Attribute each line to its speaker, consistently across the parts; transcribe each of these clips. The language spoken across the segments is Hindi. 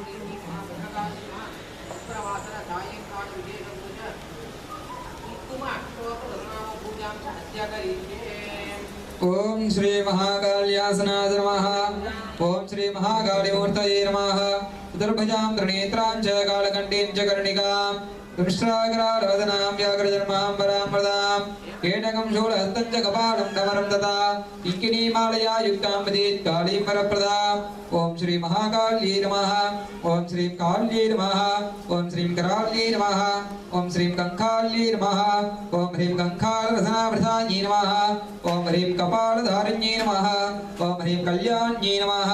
Speaker 1: ओम श्री महाकाल्यासनाय नमः। ओम श्री महाकालीमूर्तये नमः। चतुर्भुजां त्रिनेत्रां च कालकण्ठीं च कर्णिकां दुष्टाग्रालवदनां व्याघ्रजन्मां वरामृतां केटकं शूलहस्तं च कपालं कमलं तथा किङ्किणीमालया युक्तां वदेत् कालीं वरप्रदाम्। ओम श्री महाकाल्यै नमः। ओम श्री काल्यै नमः। ओम श्री कराल्यै नमः। ओम श्री कंखाल्यै नमः। ओम ह्रीं कंखालरसनामृतायै नमः। ओम ह्रीं कपालधारिण्यै नमः। ओम ह्रीं कल्याण्यै नमः।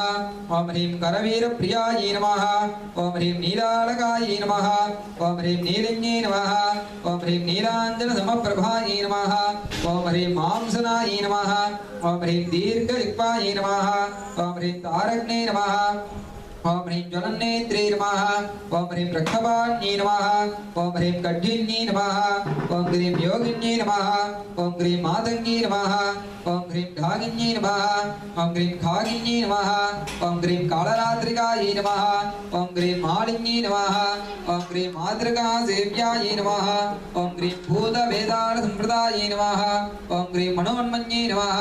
Speaker 1: ओम ह्रीं करवीरप्रियायै नमः। ओम ह्रीं नीलालकायै नमः। ओम ह्रीं नीलिन्यै नमः। ओम ह्रीं नीलाञ्जनसमप्रभायै नमः। ओम ह्रीं मांसनायै नमः। ओम ह्रीं दीर्घयुक्तायै नमः। ओम ह्रीं तारण्यै नमः। ओम ह्रीं ज्वलन्नेत्रे नमः। ओम ह्रीं रक्तपाण्यै नमः। ओम ह्रीं कड्ढिन्यै नमः। ओम ह्रीं योगिन्यै नमः। ओम ह्रीं मातङ्ग्यै नमः। ओम ह्रीं ढागिन्यै नमः। ओम ह्रीं खागिन्यै नमः। ओम ह्रीं कालरात्रिकायै नमः। ओम ह्रीं मालिन्यै नमः। ओम ह्रीं मातृकासेव्यायै नमः। ओम ह्रीं भूतवेदान्तसम्प्रदायै नमः। ओम ह्रीं मनोन्मन्यै नमः।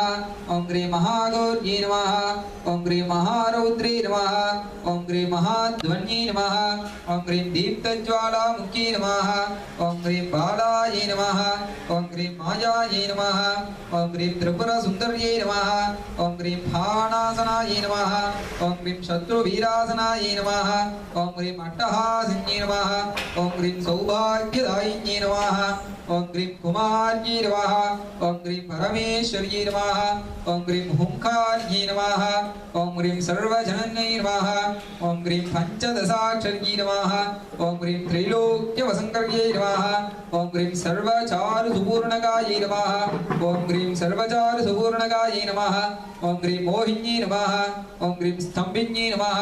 Speaker 1: ओम ह्रीं महागौर्यै नमः। ओम ह्रीं महारौद्रे नमः। ओम ह्रीं महाध्वन्यै नमः। ओम ह्रीं दीप्तज्वालामुख्यै नमः। ओम ह्रीं बालायै नमः। ओम ह्रीं मायायै नमः। ओम ह्रीं त्रिपुरसुन्दर्यै नमः। ओम ह्रीं फाणासनायै नमः। ओम ह्रीं शत्रुवीरासनायै नमः। ओम ह्रीं अट्टहासिन्यै नमः। ओम ह्रीं सौभाग्यदायिन्यै नमः। ओम ह्रीं कुमार्यै नमः। ओम ह्रीं परमेश्वर्यै नमः। ओम ह्रीं हुंकारयै नमः। ओम ह्रीं सर्वजनन्यै नमः। ओम ह्रीं पंचदशाक्षर्यै नमः। ओम ह्रीं त्रैलोक्यवसङ्कर्यै नमः। ओम ह्रीं सर्वचारुसुपूर्णकायै नमः। ओम ह्रीं सर्वचारुसुपूर्णकायै नमः। ओम ह्रीं मोहिन्यै नमः। ओम ह्रीं स्तम्भिन्यै नमः।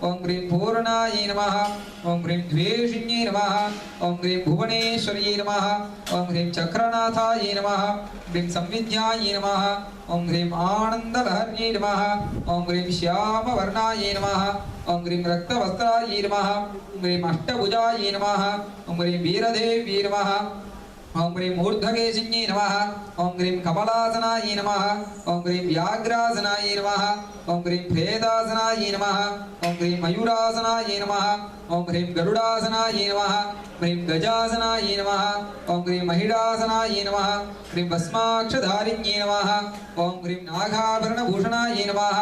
Speaker 1: ओम ह्रीं पूर्णायै नमः। ओम ह्रीं द्वेषिन्यै नमः। ओम ह्रीं भुवनेश्वर्यै नमः। ओम ह्रीं चक्रनाथायै नमः। ह्रीं संविद्यायै नमः। ओम ह्रीं आनन्दलहर्यै नमः। ओम ह्रीं श्यामवर्णायै नमः। ओम ह्रीं रक्तवस्त्रायै नमः। ओम ह्रीं अष्टभुजायै नमः। ओम ह्रीं वीरदेव्यै नमः। ओम ह्रीं ऊर्ध्वकेशिन्यै नमः। ओम ह्रीं कमलासनायै नमः। ओम ह्रीं व्याघ्रासनायै नमः। ओम ह्रीं प्रेतासनायै नमः। ओम ह्रीं मयूरासनायै नमः। ओम ह्रीं गरुडासनायै नमः। ह्रीं गजासनायै नमः। ओम ह्रीं महिषासनायै नमः। ह्रीं भस्माक्षधारिण्यै नमः। ओम ह्रीं नागाभरणभूषणायै नमः।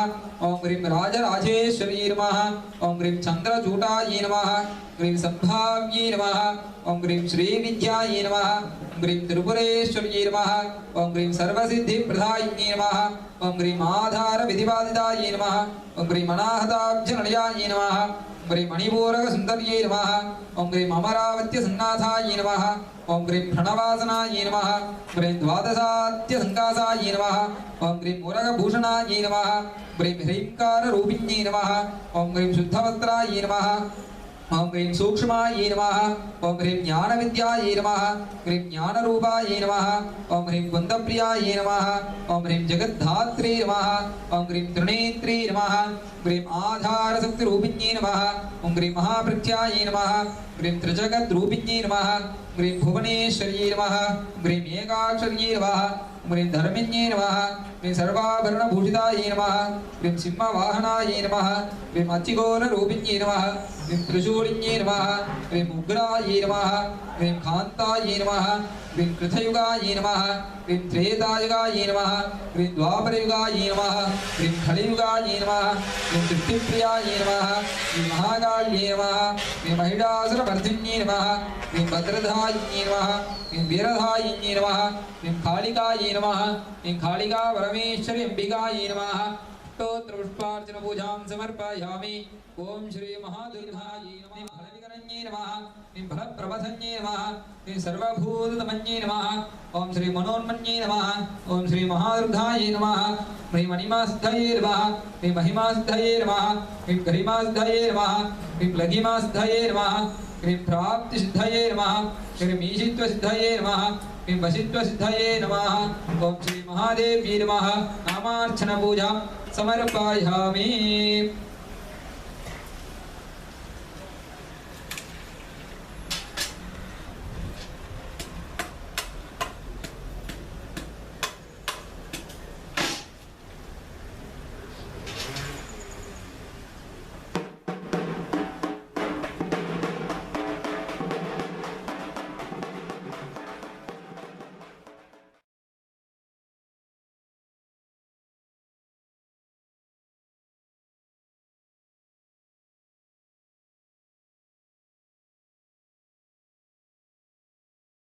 Speaker 1: ओम ह्रीं राजराजेश्वर्यै नमः। ओम ह्रीं चन्द्रचूटायै नमः। ह्रीं सम्भाव्यै नमः। ओम ह्रीं श्रीविद्यायै नमः। ओम ह्रीं त्रिपुरेश्वर्यै नमः। ओम ह्रीं सर्वसिद्धिप्रदायिन्यै नमः। ओम ह्रीं आधारविधिवादितायै नमः। ओम ह्रीं अनाहताब्जनिलयायै नमः। ओम ह्रीं मणिपूरकसुन्दर्यै नमः। ओम ह्रीं अमरावत्यसन्नाथायै नमः। ओम ह्रीं प्रणवासनायै नमः। ओम ह्रीं द्वादशात्यसङ्कासायै नमः। ओम ह्रीं मुरगभूषणायै नमः। ओम ह्रीं ह्रींकाररूपिण्यै नमः। ओम ह्रीं शुद्धवस्त्रायै नमः। ओम ह्रीं सूक्ष्मायै नमः। ओम ह्रीं ज्ञानविद्यायै नमः। ह्रीं ज्ञानरूपायै नमः। ओम ह्रीं कुन्दप्रियायै नमः। ओम ह्रीं जगद्धात्रे नमः। ओम ह्रीं त्रिनेत्रे नमः। ह्रीं आधारशक्तिरूपिण्यै नमः। ओम ह्रीं महाभृत्यायै नमः। ह्रीं त्रिजगद्रूपिण्यै नमः। ह्रीं भुवनेश्वर्यै नमः। ह्रीं एकाक्षर्यै नमः। ह्रीं धर्मिण्यै नमः। ह्रीं सर्वाभरणभूषितायै नमः। ह्रीं सिंहवाहनायै नमः। ह्रीं अतिघोररूपिण्यै नमः। ह्रीं त्रिशूलिन्यै नमः। ह्रीं उग्रायै नमः। ह्रीं कान्तायै नमः। ह्रीं कृतयुगायै नमः। ह्रीं त्रेतायुगायै नमः। ह्रीं द्वापरयुगायै नमः। ह्रीं कलियुगायै नमः। ह्रीं सृष्टिप्रियायै नमः। ह्रीं महाकाल्यै नमः। ह्रीं महिषासुरमर्दिन्यै नमः। ह्रीं भद्रधायिन्यै नमः। ह्रीं वीरधायिन्यै नमः। ह्रीं कालिकायै नमः। ह्रीं कालिका परमेश्वरी अंबिकायै नमः। स्तोत्रपुष्पार्चन पूजां समर्पयामि। ओम श्री महादुर्गायै नमः। फलविकरण्यै नमः। ह्रीं फलप्रबधन्यै नमः। ह्रीं सर्वभूततमन्यै नमः। ओम श्री मनोन्मन्यै नमः। ओम श्री महादुर्गायै नमः। ह्रीं मणिमासिद्धये नमः। ह्रीं महिमासिद्धये नमः। ह्रीं गरिमासिद्धये नमः। ह्रीं लघिमासिद्धये नमः। ह्रीं प्राप्तिसिद्धये नमः। ह्रीं ईशित्वसिद्धये नमः। ह्रीं वशित्वसिद्धये नमः। ओम श्री महादेव्यै नमः। नामार्चन पूजां समर्पयामि।